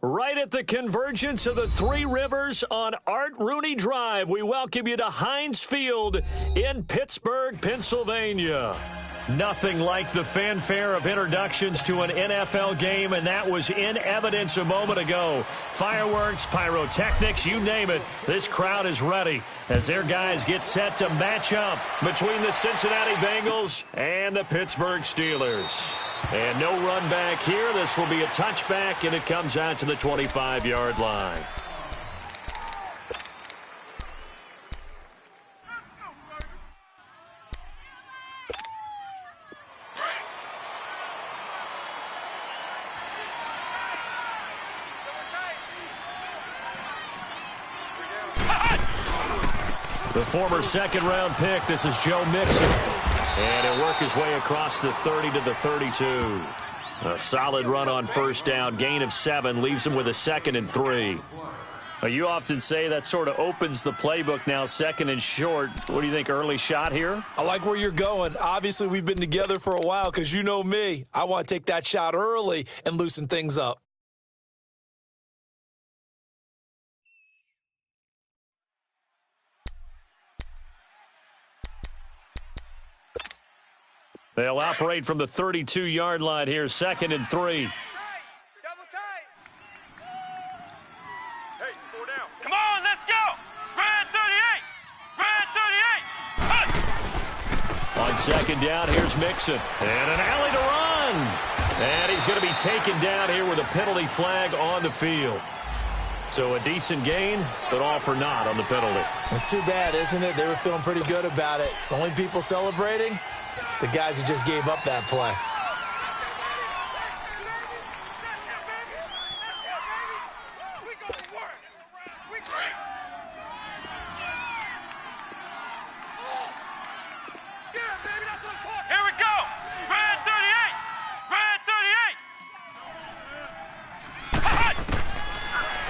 Right at the convergence of the Three Rivers on Art Rooney Drive, we welcome you to Heinz Field in Pittsburgh, Pennsylvania. Nothing like the fanfare of introductions to an NFL game, and that was in evidence a moment ago. Fireworks, pyrotechnics, you name it. This crowd is ready as their guys get set to match up between the Cincinnati Bengals and the Pittsburgh Steelers. And no run back here. This will be a touchback, and it comes out to the 25-yard line. The former second-round pick, this is Joe Mixon. And he'll work his way across the 30 to the 32. A solid run on first down, gain of 7, leaves him with a 2nd and 3. You often say that sort of opens the playbook now, 2nd and short. What do you think, early shot here? I like where you're going. Obviously, we've been together for a while because you know me. I want to take that shot early and loosen things up. They'll operate from the 32-yard line here, 2nd and 3. Double tight. Hey, 4 down. Come on, let's go. Red 38. Red 38. On second down, here's Mixon. And an alley to run. And he's going to be taken down here with a penalty flag on the field. So a decent gain, but all for naught on the penalty. It's too bad, isn't it? They were feeling pretty good about it. The only people celebrating, the guys who just gave up that play. Here we go. Red 38. Red 38.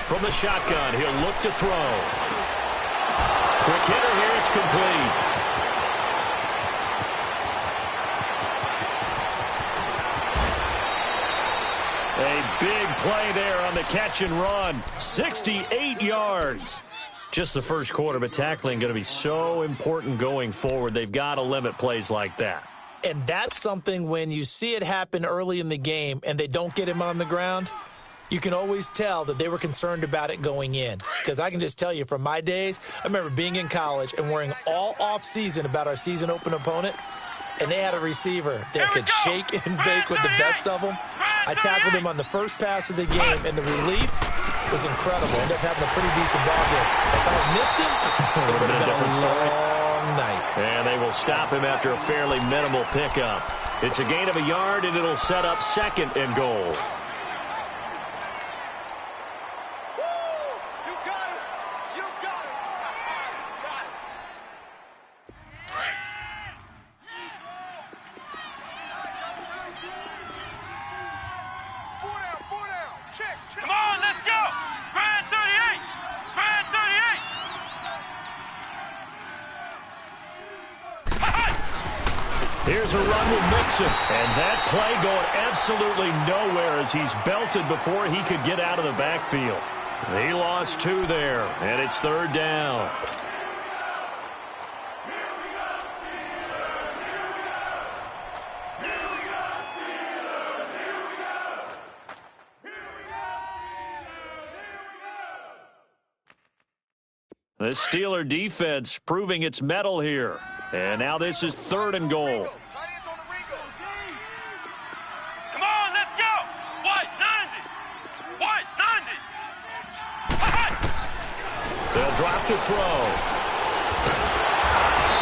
From the shotgun, he'll look to throw. Quick hitter here, it's complete. A big play there on the catch and run. 68 yards. Just the first quarter, but tackling going to be so important going forward. They've got to limit plays like that. And that's something when you see it happen early in the game and they don't get him on the ground, you can always tell that they were concerned about it going in. Because I can just tell you from my days, I remember being in college and worrying all off-season about our season open opponent, and they had a receiver that could shake and bake with the best of them. I tackled him on the first pass of the game, and the relief was incredible. Ended up having a pretty decent ball game. If I had missed him, it would have been a long night. And they will stop him after a fairly minimal pickup. It's a gain of a yard, and it'll set up 2nd and goal. Come on, let's go. Red 38. Red 38. Here's a run with Mixon. And that play going absolutely nowhere as he's belted before he could get out of the backfield. He lost 2 there, and it's 3rd down. The Steeler defense proving its mettle here. And now this is 3rd and goal. Come on, let's go. What? 90. What? 90. They'll drop to throw.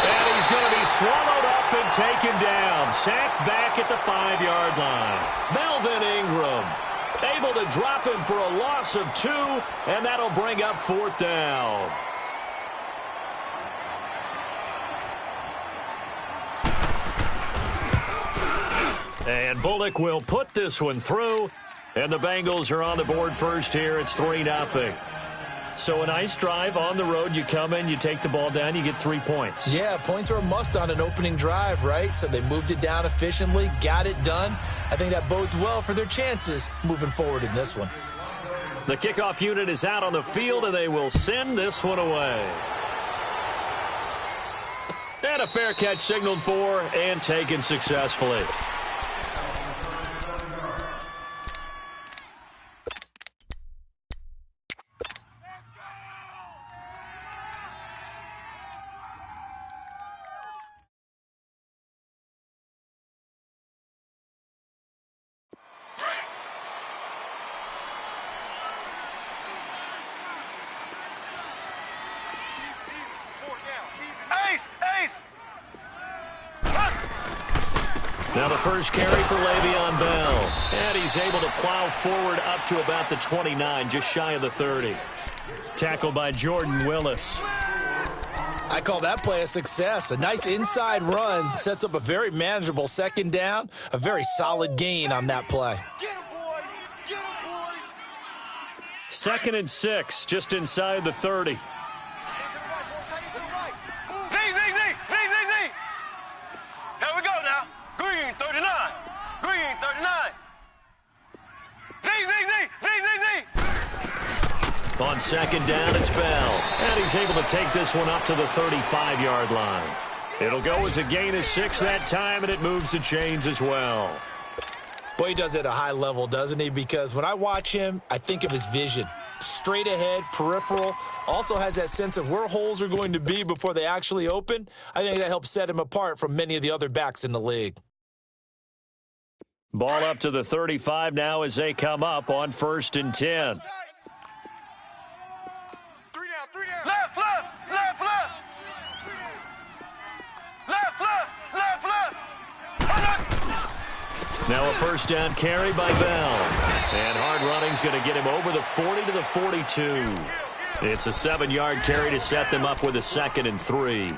And he's going to be swallowed up and taken down. Sacked back at the 5-yard line. Melvin Ingram able to drop him for a loss of 2, and that'll bring up 4th down. And Bullock will put this one through, and the Bengals are on the board first here. It's 3-0. So a nice drive on the road. You come in, you take the ball down, you get 3 points. Yeah, points are a must on an opening drive, right? So they moved it down efficiently, got it done. I think that bodes well for their chances moving forward in this one. The kickoff unit is out on the field, and they will send this one away. And a fair catch signaled for and taken successfully. Now the first carry for Le'Veon Bell. And he's able to plow forward up to about the 29, just shy of the 30. Tackled by Jordan Willis. I call that play a success. A nice inside run sets up a very manageable second down. A very solid gain on that play. Get him, boy! Get him, boy! 2nd and 6, just inside the 30. Here we go now. Green 39. Green 39. Z. On 2nd down, it's Bell. And he's able to take this one up to the 35-yard line. It'll go as a gain of 6 that time, and it moves the chains as well. Boy, he does it at a high level, doesn't he? Because when I watch him, I think of his vision. Straight ahead, peripheral, also has that sense of where holes are going to be before they actually open. I think that helps set him apart from many of the other backs in the league. Ball up to the 35 now as they come up on 1st and 10. 3 down. Left. Now a 1st down carry by Bell. And hard running's going to get him over the 40 to the 42. It's a 7-yard carry to set them up with a 2nd and 3.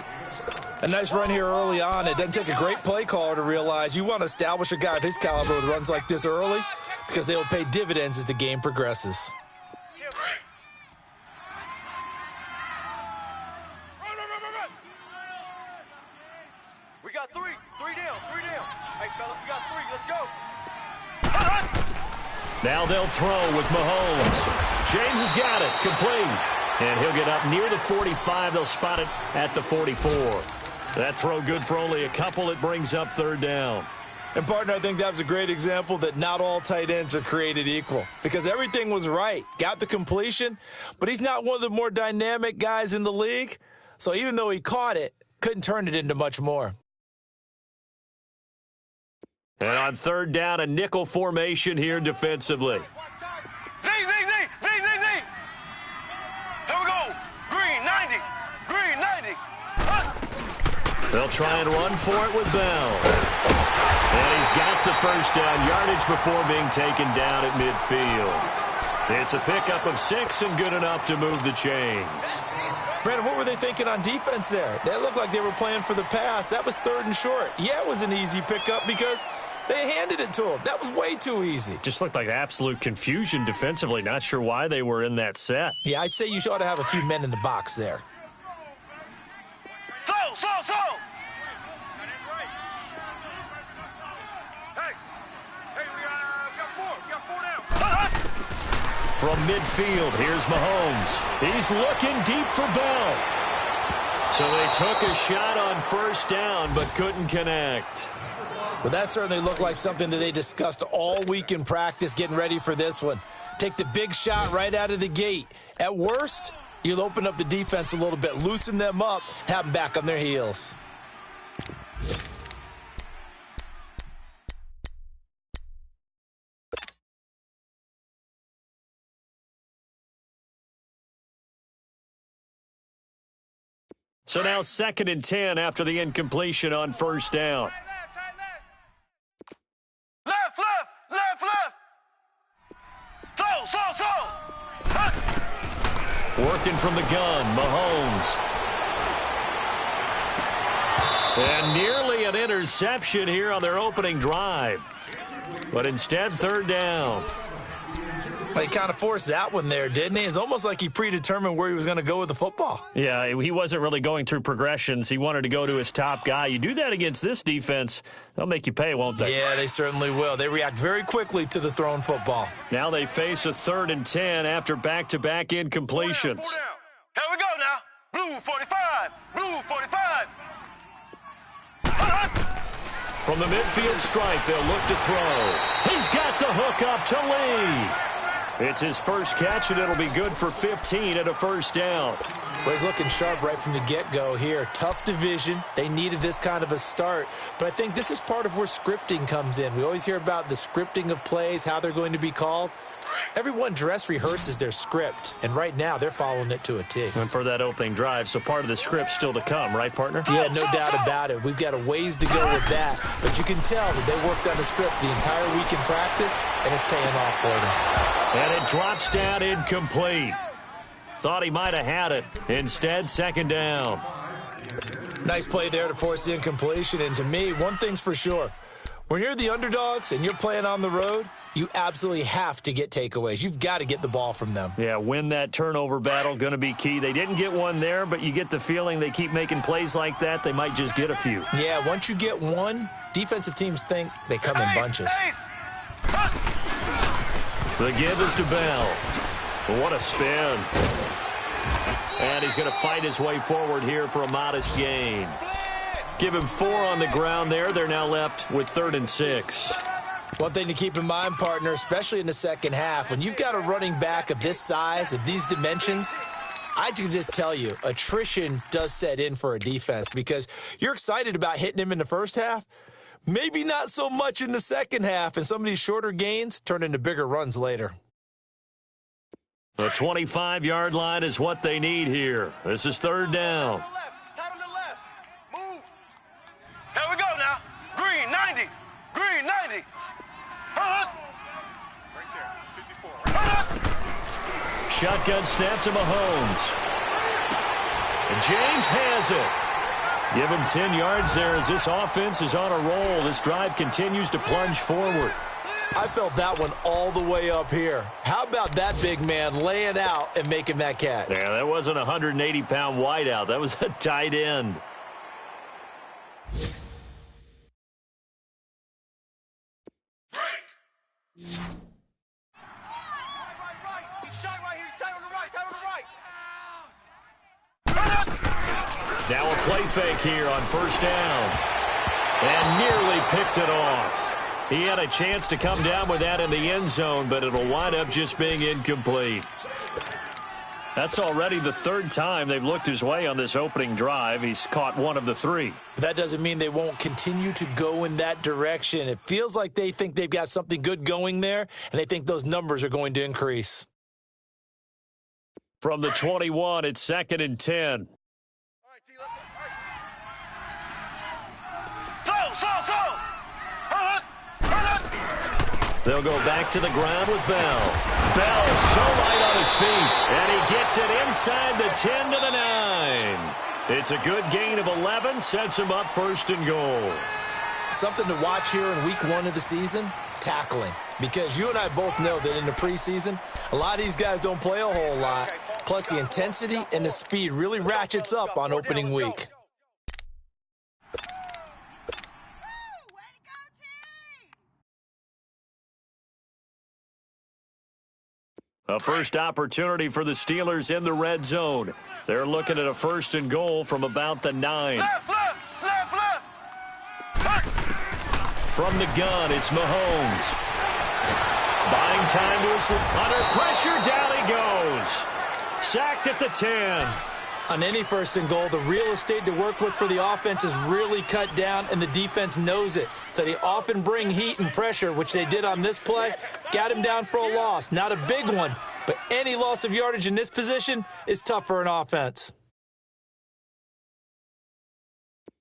A nice run here early on. It doesn't take a great play caller to realize you want to establish a guy of his caliber with runs like this early because they will pay dividends as the game progresses. Run. We got 3 down. Hey, fellas, we got 3. Let's go. Now they'll throw with Mahomes. James has got it. Complete. And he'll get up near the 45. They'll spot it at the 44. That throw good for only a couple. It brings up 3rd down. And, partner, I think that was a great example that not all tight ends are created equal because everything was right. Got the completion, but he's not one of the more dynamic guys in the league. So even though he caught it, couldn't turn it into much more. And on 3rd down, a nickel formation here defensively. Z. Here we go. Green 90. They'll try and run for it with Bell. And he's got the 1st down yardage before being taken down at midfield. It's a pickup of 6 and good enough to move the chains. Brandon, what were they thinking on defense there? That looked like they were playing for the pass. That was 3rd and short. Yeah, it was an easy pickup because they handed it to him. That was way too easy. Just looked like absolute confusion defensively. Not sure why they were in that set. Yeah, I'd say you ought to have a few men in the box there. Slow. Hey, we got 4 down. From midfield, here's Mahomes. He's looking deep for Bell. So they took a shot on 1st down, but couldn't connect. Well, that certainly looked like something that they discussed all week in practice getting ready for this one. Take the big shot right out of the gate. At worst, you'll open up the defense a little bit, loosen them up, have them back on their heels. So now 2nd and 10 after the incompletion on 1st down. Slow. Working from the gun, Mahomes. And nearly an interception here on their opening drive. But instead, 3rd down. He kind of forced that one there, didn't he? It's almost like he predetermined where he was going to go with the football. Yeah, he wasn't really going through progressions. He wanted to go to his top guy. You do that against this defense, they'll make you pay, won't they? Yeah, they certainly will. They react very quickly to the thrown football. Now they face a 3rd and 10 after back-to-back incompletions. Here we go now. Blue 45. Blue 45. From the midfield stripe, they'll look to throw. He's got the hook up to Lee. It's his first catch, and it'll be good for 15 at a first down. Well, he's looking sharp right from the get-go here. Tough division. They needed this kind of a start. But I think this is part of where scripting comes in. We always hear about the scripting of plays, how they're going to be called. Everyone dress rehearses their script, and right now they're following it to a T. And for that opening drive, so part of the script still to come, right, partner? Yeah, no doubt about it. We've got a ways to go with that, but you can tell that they worked on the script the entire week in practice, and it's paying off for them. And it drops down incomplete. Thought he might have had it. Instead, 2nd down. Nice play there to force the incompletion, and to me, one thing's for sure. When you're the underdogs and you're playing on the road, you absolutely have to get takeaways. You've got to get the ball from them. Yeah, win that turnover battle, going to be key. They didn't get one there, but you get the feeling they keep making plays like that, they might just get a few. Yeah, once you get one, defensive teams think they come in bunches. The give is to Bell. What a spin. And he's going to fight his way forward here for a modest gain. Give him 4 on the ground there. They're now left with 3rd and 6. One thing to keep in mind, partner, especially in the second half, when you've got a running back of this size, of these dimensions, I can just tell you, attrition does set in for a defense because you're excited about hitting him in the first half, maybe not so much in the second half, and some of these shorter gains turn into bigger runs later. The 25-yard line is what they need here. This is 3rd down. Move. Here we go now. Green 90. Green 90. Right there, 54. Shotgun snap to Mahomes. And James has it. Give him 10 yards there as this offense is on a roll. This drive continues to plunge forward. I felt that one all the way up here. How about that big man laying out and making that catch? Yeah, that wasn't a 180-pound wideout. That was a tight end. Now a play fake here on 1st down. And nearly picked it off. He had a chance to come down with that in the end zone, but it'll wind up just being incomplete. That's already the 3rd time they've looked his way on this opening drive. He's caught 1 of the 3. But that doesn't mean they won't continue to go in that direction. It feels like they think they've got something good going there, and they think those numbers are going to increase. From the 21, it's 2nd and 10. They'll go back to the ground with Bell. Bell so light on his feet, and he gets it inside the 10 to the 9. It's a good gain of 11, sets him up 1st and goal. Something to watch here in week 1 of the season, tackling. Because you and I both know that in the preseason, a lot of these guys don't play a whole lot. Plus, the intensity and the speed really ratchets up on opening week. A first opportunity for the Steelers in the red zone. They're looking at a 1st and goal from about the 9. Left. From the gun, it's Mahomes. Buying time to his under pressure, down he goes. Sacked at the 10. On any 1st and goal, the real estate to work with for the offense is really cut down, and the defense knows it. So they often bring heat and pressure, which they did on this play. Got him down for a loss. Not a big one, but any loss of yardage in this position is tough for an offense.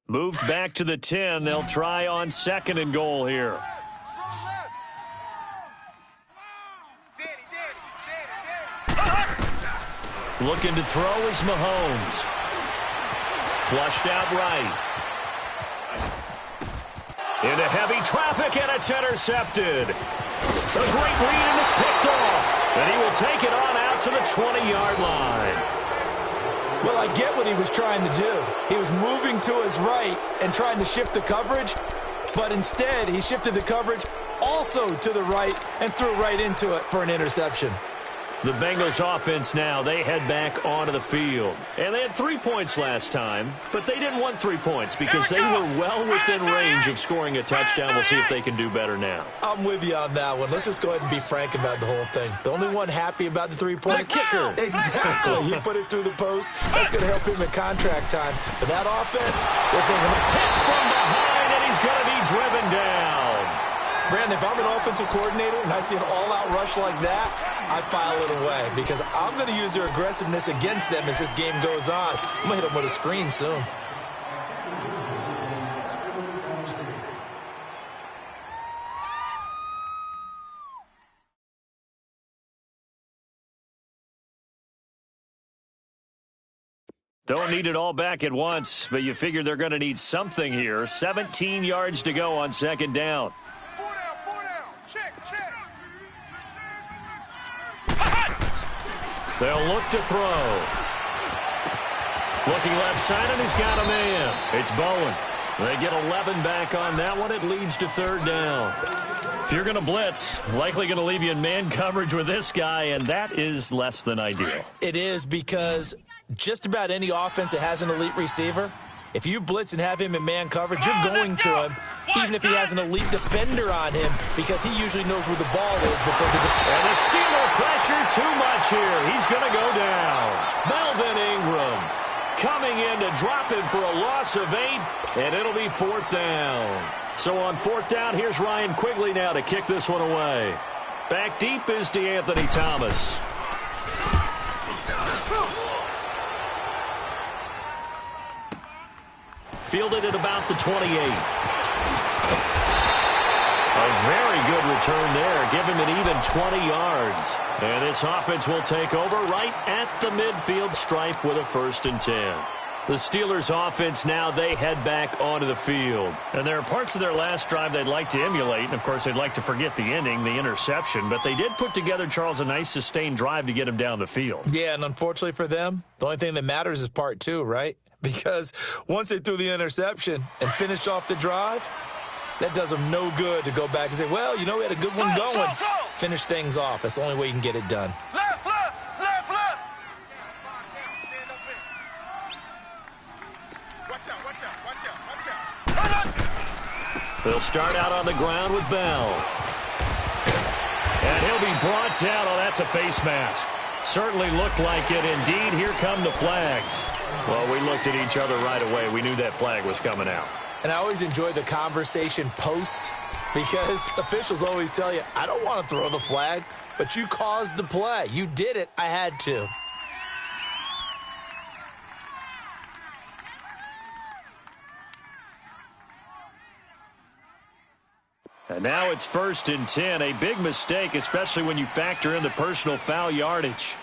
Moved back to the 10. They'll try on 2nd and goal here. Looking to throw is Mahomes. Flushed out right. Into heavy traffic, and it's intercepted. A great read, and it's picked off. And he will take it on out to the 20-yard line. Well, I get what he was trying to do. He was moving to his right and trying to shift the coverage, but instead he shifted the coverage also to the right and threw right into it for an interception. The Bengals offense now, they head back onto the field. And they had 3 points last time, but they didn't want 3 points because they were well within range of scoring a touchdown. We'll see if they can do better now. I'm with you on that one. Let's just go ahead and be frank about the whole thing. The only one happy about the 3-point kicker. Exactly. He put it through the post. That's going to help him in contract time. But that offense, they're thinking, hit from behind, and he's going to be driven down. Brandon, if I'm an offensive coordinator and I see an all-out rush like that, I file it away because I'm going to use their aggressiveness against them as this game goes on. I'm going to hit them with a screen soon. Don't need it all back at once, but you figure they're going to need something here. 17 yards to go on second down. 4 down. Check. They'll look to throw. Looking left side, and he's got a man. It's Bowen. They get 11 back on that one. It leads to third down. If you're going to blitz, likely going to leave you in man coverage with this guy, and that is less than ideal. It is because just about any offense that has an elite receiver, if you blitz and have him in man coverage, you're going to him, even if he has an elite defender on him, because he usually knows where the ball is before the And the Steeler pressure too much here. He's going to go down. Melvin Ingram coming in to drop him for a loss of 8, and it'll be fourth down. So on fourth down, here's Ryan Quigley now to kick this one away. Back deep is DeAnthony Thomas. Fielded at about the 28. A very good return there. Give him an even 20 yards. And this offense will take over right at the midfield stripe with a 1st and 10. The Steelers offense now, they head back onto the field. And there are parts of their last drive they'd like to emulate. And, of course, they'd like to forget the ending, the interception. But they did put together, Charles, a nice sustained drive to get him down the field. Yeah, and unfortunately for them, the only thing that matters is part 2, right? Because once they threw the interception and finished off the drive, that does them no good to go back and say, well, you know, we had a good one going. Finish things off. That's the only way you can get it done. Left. Watch out. They'll start out on the ground with Bell. And he'll be brought down. Oh, that's a face mask. Certainly looked like it. Indeed, here come the flags. Well, we looked at each other right away. We knew that flag was coming out. And I always enjoy the conversation post because officials always tell you, I don't want to throw the flag, but you caused the play. You did it. I had to. And now it's 1st and 10. A big mistake, especially when you factor in the personal foul yardage.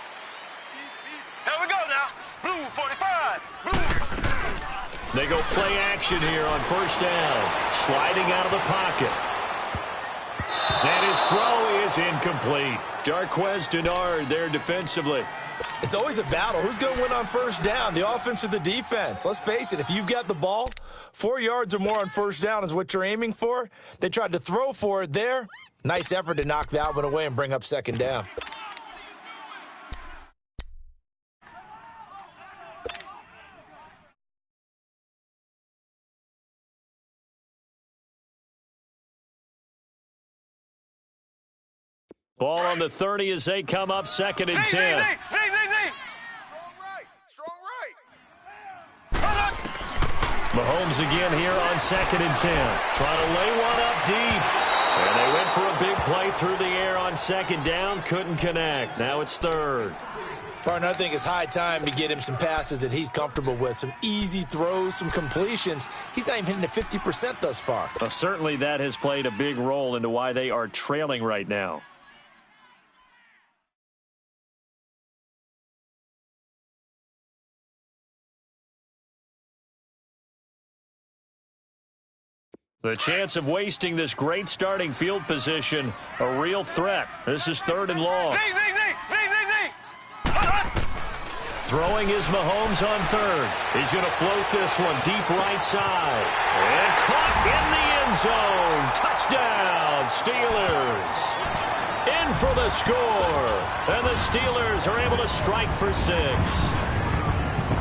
Here we go now. Blue 45. Blue. They go play action here on 1st down. Sliding out of the pocket. And his throw is incomplete. Darquez Denard there defensively. It's always a battle. Who's going to win on 1st down, the offense or the defense? Let's face it, if you've got the ball, 4 yards or more on 1st down is what you're aiming for. They tried to throw for it there. Nice effort to knock that one away and bring up 2nd down. Ball on the 30 as they come up 2nd and 10. Z. Strong right. Mahomes again here on 2nd and 10. Trying to lay one up deep. And they went for a big play through the air on 2nd down. Couldn't connect. Now it's 3rd. Partner, I think it's high time to get him some passes that he's comfortable with. Some easy throws, some completions. He's not even hitting at 50% thus far. Well, certainly that has played a big role into why they are trailing right now. The chance of wasting this great starting field position, a real threat. This is 3rd and long. Throwing is Mahomes on 3rd. He's going to float this one deep right side. And caught in the end zone. Touchdown, Steelers. In for the score. And the Steelers are able to strike for 6.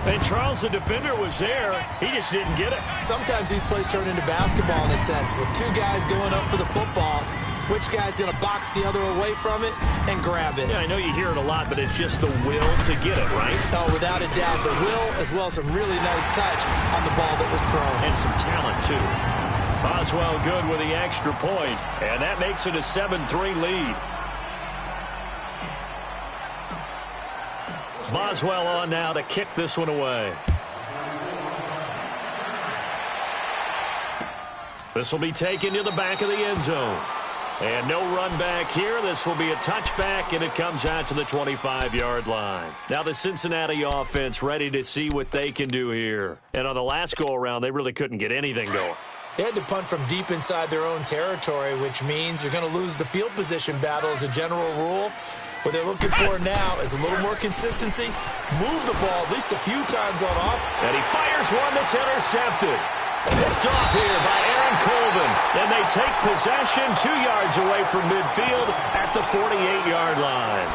And Charles, the defender, was there. He just didn't get it. Sometimes these plays turn into basketball in a sense, with 2 guys going up for the football. Which guy's going to box the other away from it and grab it? Yeah, I know you hear it a lot, but it's just the will to get it, right? Oh, without a doubt. The will, as well as some really nice touch on the ball that was thrown. And some talent, too. Boswell good with the extra point, and that makes it a 7-3 lead. Boswell on now to kick this one away. This will be taken to the back of the end zone. And no run back here. This will be a touchback, and it comes out to the 25-yard line. Now the Cincinnati offense ready to see what they can do here. And on the last go-around, they really couldn't get anything going. They had to punt from deep inside their own territory, which means you're going to lose the field position battle as a general rule. What they're looking for now is a little more consistency. Move the ball at least a few times on off. And he fires one that's intercepted. Picked off here by Aaron Colvin. And they take possession 2 yards away from midfield at the 48-yard line.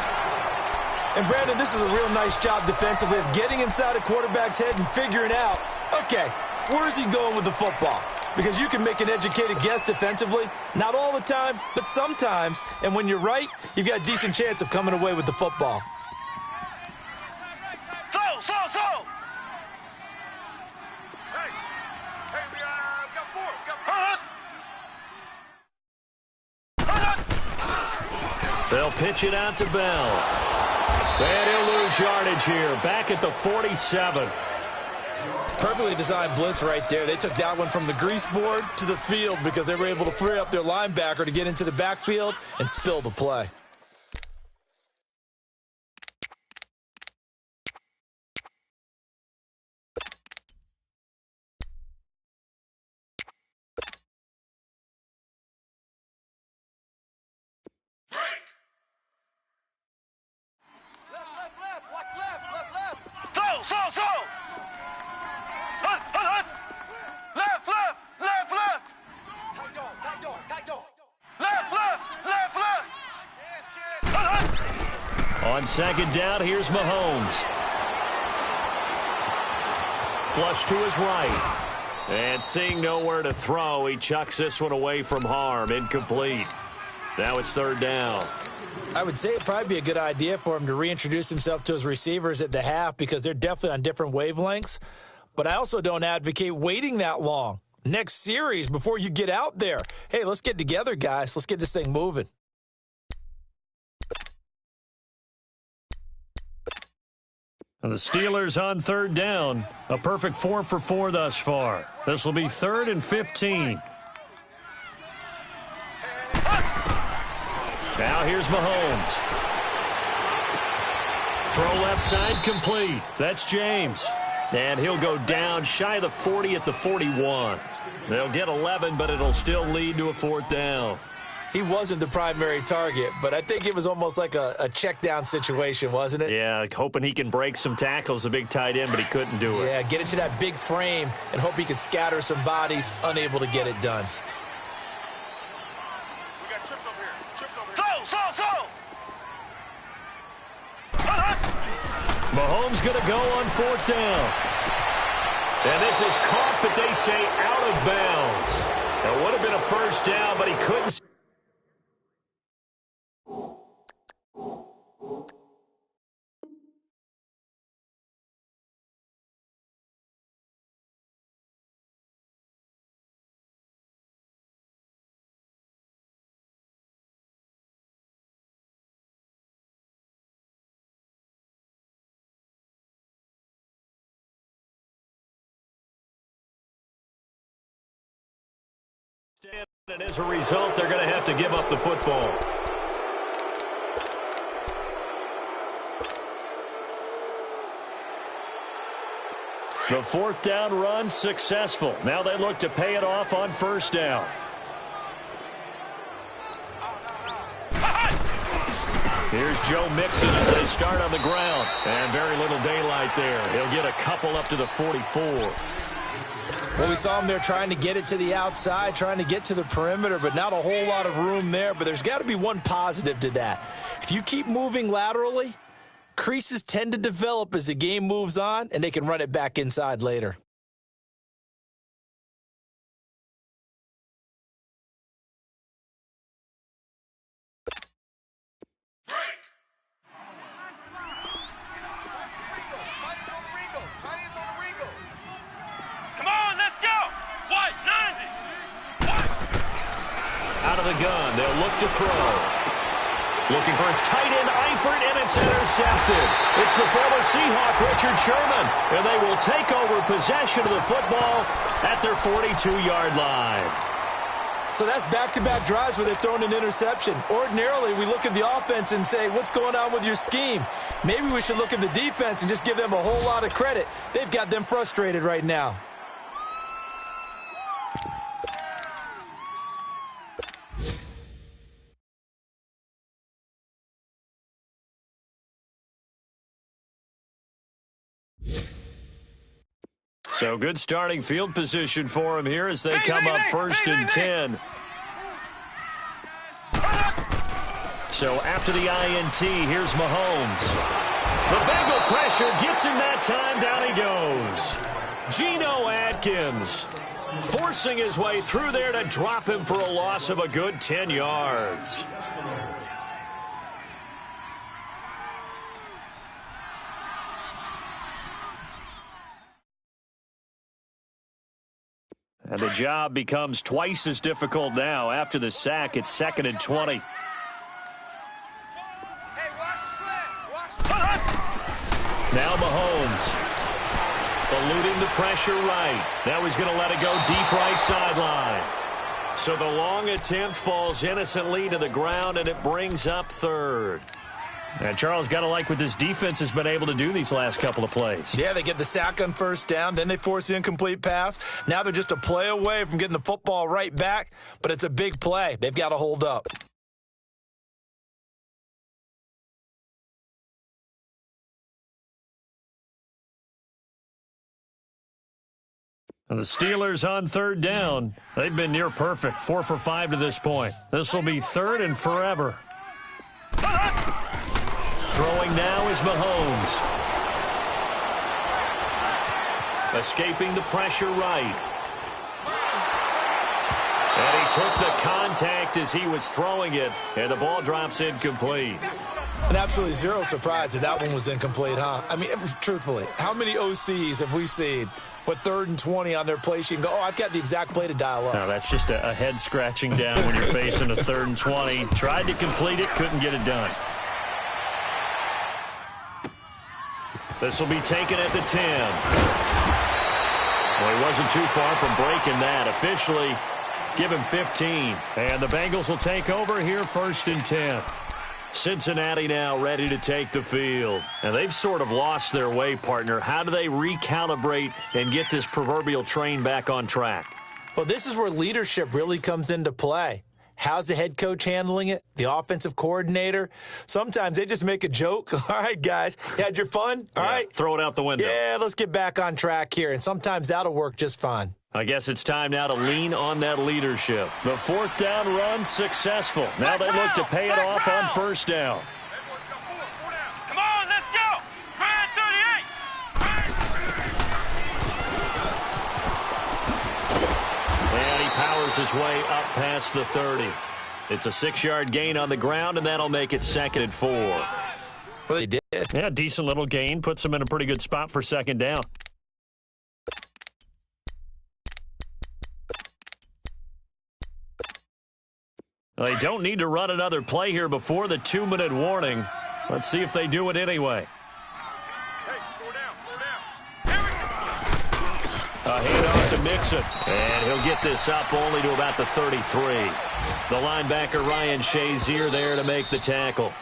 And, Brandon, this is a real nice job defensively of getting inside a quarterback's head and figuring out, okay, where's he going with the football? Because you can make an educated guess defensively. Not all the time, but sometimes. And when you're right, you've got a decent chance of coming away with the football. They'll pitch it out to Bell. And he'll lose yardage here. Back at the 47. Perfectly designed blitz right there. They took that one from the grease board to the field because they were able to free up their linebacker to get into the backfield and spill the play. On 2nd down, here's Mahomes. Flush to his right. And seeing nowhere to throw, he chucks this one away from harm. Incomplete. Now it's 3rd down. I would say it'd probably be a good idea for him to reintroduce himself to his receivers at the half because they're definitely on different wavelengths. But I also don't advocate waiting that long. Next series before you get out there. Hey, let's get together, guys. Let's get this thing moving. And the Steelers on 3rd down. A perfect 4 for 4 thus far. This will be 3rd and 15. Now here's Mahomes. Throw left side complete. That's James. And he'll go down shy of the 40 at the 41. They'll get 11, but it'll still lead to a 4th down. He wasn't the primary target, but I think it was almost like a check down situation, wasn't it? Yeah, hoping he can break some tackles, a big tight end, but he couldn't do it. Yeah, get into that big frame and hope he can scatter some bodies, unable to get it done. We got trips over here. Trips over here. Mahomes going to go on 4th down. And this is caught, but they say out of bounds. That would have been a 1st down, but he couldn't. And as a result, they're going to have to give up the football. The fourth down run successful. Now they look to pay it off on first down. Here's Joe Mixon as they start on the ground. And very little daylight there. He'll get a couple up to the 44. Well, we saw him there trying to get it to the outside, trying to get to the perimeter, but not a whole lot of room there. But there's got to be one positive to that. If you keep moving laterally, creases tend to develop as the game moves on, and they can run it back inside later. Out of the gun, they'll look to throw. Looking for his tight end, Eifert, and it's intercepted. It's the former Seahawk, Richard Sherman, and they will take over possession of the football at their 42-yard line. So that's back-to-back drives where they've thrown an interception. Ordinarily, we look at the offense and say, what's going on with your scheme? Maybe we should look at the defense and just give them a whole lot of credit. They've got them frustrated right now. So good starting field position for him here as they come up first and 10. So after the INT, here's Mahomes. The Bengal pressure gets him that time. Down he goes. Geno Atkins forcing his way through there to drop him for a loss of a good 10 yards. And the job becomes twice as difficult now. After the sack, it's 2nd and 20. Now Mahomes eluding the pressure right. Now he's going to let it go deep right sideline. So the long attempt falls innocently to the ground, and it brings up third. And Charles, got to like what this defense has been able to do these last couple of plays. Yeah, they get the sack on first down, then they force the incomplete pass. Now they're just a play away from getting the football right back, but it's a big play. They've got to hold up. And the Steelers on third down. They've been near perfect, 4 for 5 to this point. This will be 3rd and forever. Throwing now is Mahomes. Escaping the pressure right. And he took the contact as he was throwing it, and the ball drops incomplete. And absolutely zero surprise that one was incomplete, huh? I mean, truthfully, how many OCs have we seen with 3rd and 20 on their play sheet and go, oh, I've got the exact play to dial up? No, that's just a head scratching down when you're facing a 3rd and 20. Tried to complete it, couldn't get it done. This will be taken at the 10. Well, he wasn't too far from breaking that. Officially, give him 15. And the Bengals will take over here 1st and 10. Cincinnati now ready to take the field. And they've sort of lost their way, partner. How do they recalibrate and get this proverbial train back on track? Well, this is where leadership really comes into play. How's the head coach handling it? The offensive coordinator? Sometimes they just make a joke. All right, guys, you had your fun? All right. Throw it out the window. Yeah, let's get back on track here. And sometimes that'll work just fine. I guess it's time now to lean on that leadership. The 4th down run successful. Now they look to pay it off on first down. Come on, let's go. Grind 38. And he powers his way up past the 30. It's a 6-yard gain on the ground, and that'll make it 2nd and 4. Well, they did. Yeah, decent little gain. Puts them in a pretty good spot for 2nd down. They don't need to run another play here before the 2-minute warning. Let's see if they do it anyway. A handoff to Mixon, and he'll get this up only to about the 33. The linebacker Ryan Shazier there to make the tackle.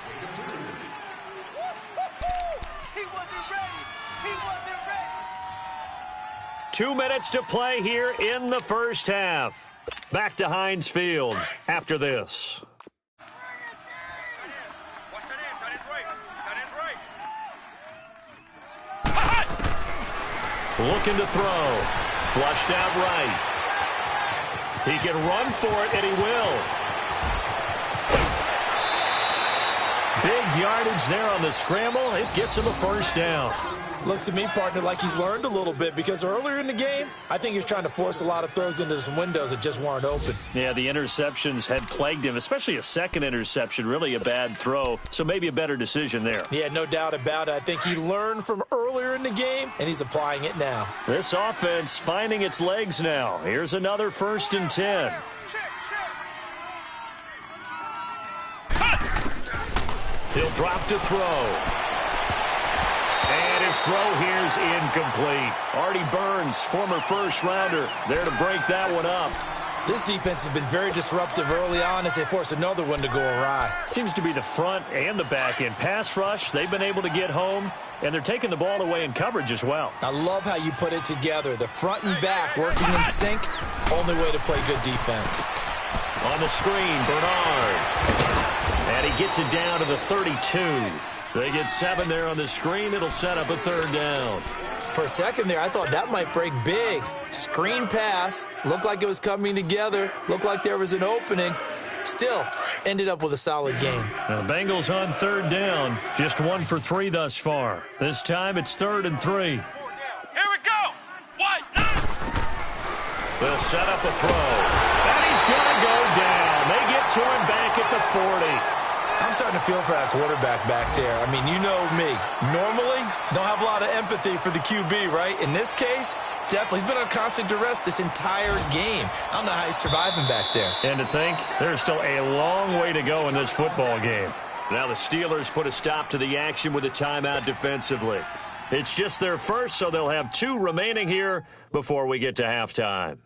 2 minutes to play here in the first half. Back to Heinz Field after this. Looking to throw. Flushed out right. He can run for it, and he will. Big yardage there on the scramble. It gets him a first down. Looks to me, partner, like he's learned a little bit, because earlier in the game, I think he was trying to force a lot of throws into some windows that just weren't open. Yeah, the interceptions had plagued him, especially a second interception, really a bad throw, so maybe a better decision there. Yeah, no doubt about it. I think he learned from earlier in the game, and he's applying it now. This offense finding its legs now. Here's another 1st and 10. He'll drop to throw. And his throw here's incomplete. Artie Burns, former first-rounder, there to break that one up. This defense has been very disruptive early on as they force another one to go awry. Seems to be the front and the back end. Pass rush, they've been able to get home, and they're taking the ball away in coverage as well. I love how you put it together. The front and back working in sync, only way to play good defense. On the screen, Bernard. And he gets it down to the 32. They get 7 there on the screen. It'll set up a 3rd down. For a second there, I thought that might break big. Screen pass. Looked like it was coming together. Looked like there was an opening. Still, ended up with a solid game. The Bengals on 3rd down. Just 1 for 3 thus far. This time it's 3rd and 3. Here we go. What? They'll set up a throw. And he's going to go down. They get to him back at the 40. I'm starting to feel for that quarterback back there. I mean, you know me. Normally, don't have a lot of empathy for the QB, right? In this case, definitely. He's been on constant duress this entire game. I don't know how he's surviving back there. And to think, there's still a long way to go in this football game. Now the Steelers put a stop to the action with a timeout defensively. It's just their first, so they'll have 2 remaining here before we get to halftime.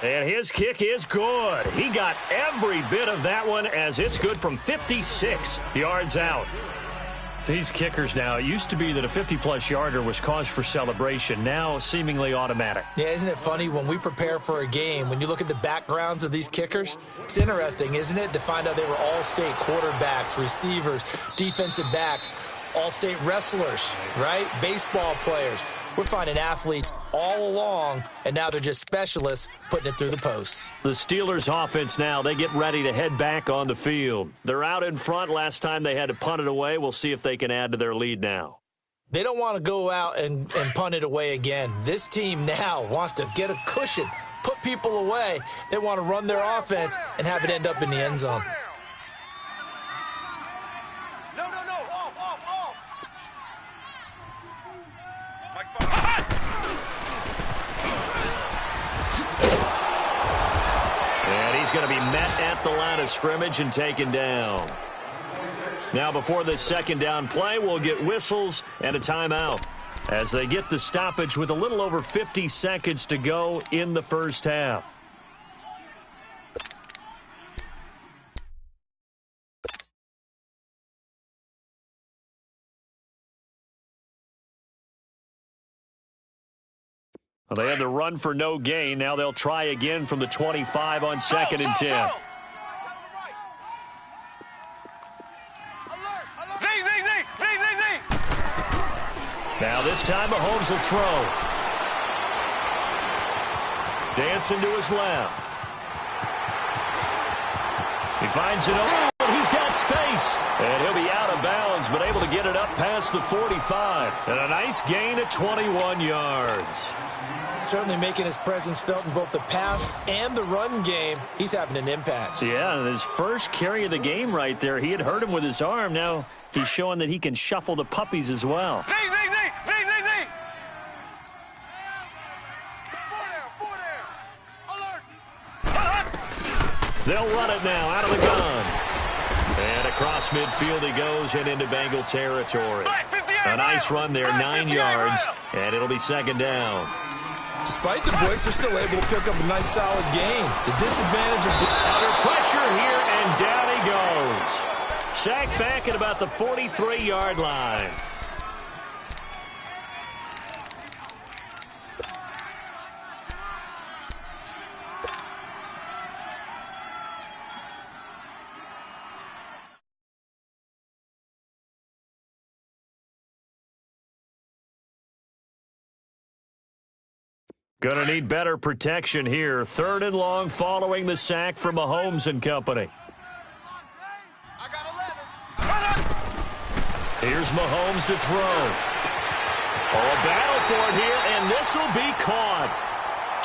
And his kick is good. He got every bit of that one, as it's good from 56 yards out. These kickers now, it used to be that a 50-plus yarder was cause for celebration. Now seemingly automatic. Yeah, isn't it funny when we prepare for a game, when you look at the backgrounds of these kickers? It's interesting, isn't it, to find out they were all-state quarterbacks, receivers, defensive backs, all-state wrestlers, right? Baseball players. We're finding athletes all along, and now they're just specialists putting it through the posts. The Steelers offense now, they get ready to head back on the field. They're out in front. Last time they had to punt it away. We'll see if they can add to their lead now. They don't want to go out and punt it away again. This team now wants to get a cushion, put people away. They want to run their offense and have it end up in the end zone. And he's going to be met at the line of scrimmage and taken down. Now before this 2nd down play, we'll get whistles and a timeout as they get the stoppage with a little over 50 seconds to go in the first half. Well, they had the run for no gain. Now they'll try again from the 25 on 2nd and 10. Now this time Mahomes will throw. Dancing to his left. He finds it open. He's got space. And he'll be out of bounds, but able to get it up past the 45. And a nice gain at 21 yards. Certainly making his presence felt in both the pass and the run game. He's having an impact. Yeah, and his first carry of the game right there, he had hurt him with his arm. Now he's showing that he can shuffle the puppies as well. They'll run it now out of the gun. And across midfield he goes and into Bengal territory. A nice run there, 9 yards, and it'll be 2nd down. Despite the blitz, they're still able to pick up a nice, solid gain. The disadvantage of under pressure here, and down he goes. Sacked back at about the 43-yard line. Gonna need better protection here. 3rd and long following the sack from Mahomes and company. I got 11. Here's Mahomes to throw. Oh, a battle for it here, and this will be caught.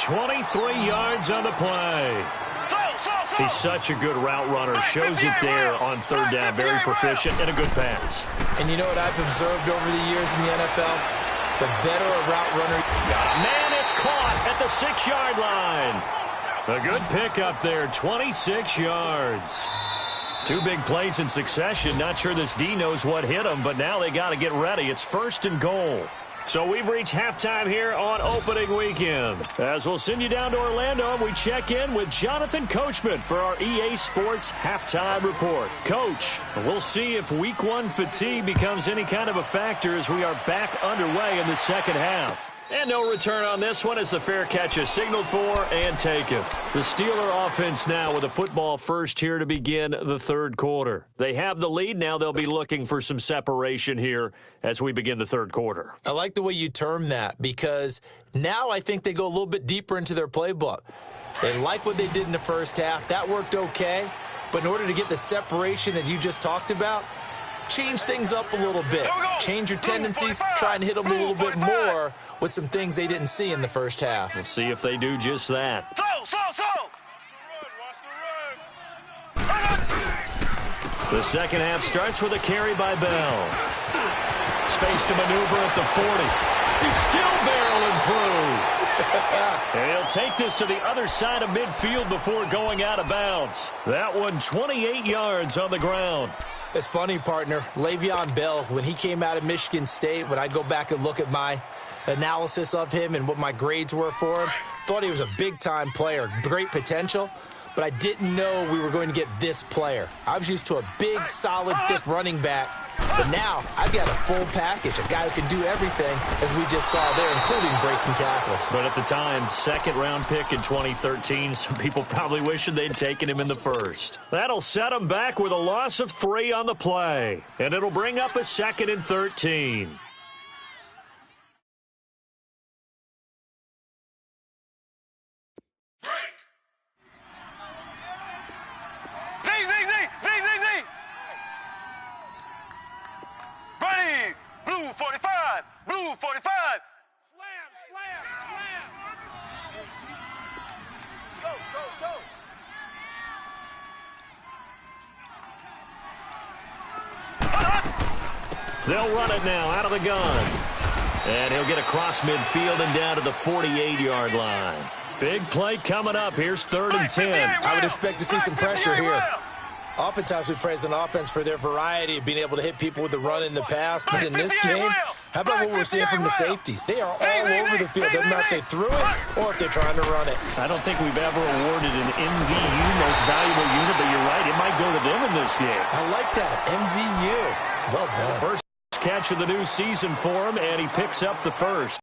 23 yards on the play. He's such a good route runner. Shows it there on 3rd down. Very proficient and a good pass. And you know what I've observed over the years in the NFL? The better a route runner. Got a man, it's caught at the 6-yard line. A good pickup there, 26 yards. 2 big plays in succession. Not sure this D knows what hit him, but now they got to get ready. It's 1st and goal. So we've reached halftime here on opening weekend. As we'll send you down to Orlando, and we check in with Jonathan Coachman for our EA Sports Halftime Report. Coach, we'll see if Week 1 fatigue becomes any kind of a factor as we are back underway in the second half. And no return on this one as the fair catch is signaled for and taken. The Steeler offense now with a football first here to begin the 3rd quarter. They have the lead. Now they'll be looking for some separation here as we begin the 3rd quarter. I like the way you term that because now I think they go a little bit deeper into their playbook. They like what they did in the first half. That worked okay. But in order to get the separation that you just talked about, change things up a little bit. Change your tendencies. Try and hit them a little bit more with some things they didn't see in the first half. We'll see if they do just that. The second half starts with a carry by Bell. Space to maneuver at the 40. He's still barreling through. And he'll take this to the other side of midfield before going out of bounds. That one 28 yards on the ground. It's funny, partner. Le'Veon Bell, when he came out of Michigan State, when I go back and look at my analysis of him and what my grades were for him, thought he was a big-time player, great potential, but I didn't know we were going to get this player. I was used to a big, solid, thick running back, but now I've got a full package, a guy who can do everything, as we just saw there, including breaking tackles. But at the time, 2nd-round pick in 2013, some people probably wishing they'd taken him in the 1st. That'll set him back with a loss of 3 on the play, and it'll bring up a 2nd and 13. Blue 45, blue 45. Slam, slam, slam. Go, go, go. They'll run it now out of the gun. And he'll get across midfield and down to the 48-yard line. Big play coming up. Here's 3rd and 10. I would expect to see some pressure here. Oftentimes we praise an offense for their variety of being able to hit people with the run and the pass. But in this game, how about what we're seeing from the safeties? They are all over the field. Doesn't matter if they threw it or if they're trying to run it. I don't think we've ever awarded an MVU, most valuable unit, but you're right. It might go to them in this game. I like that. MVU. Well done. First catch of the new season for him, and he picks up the 1st.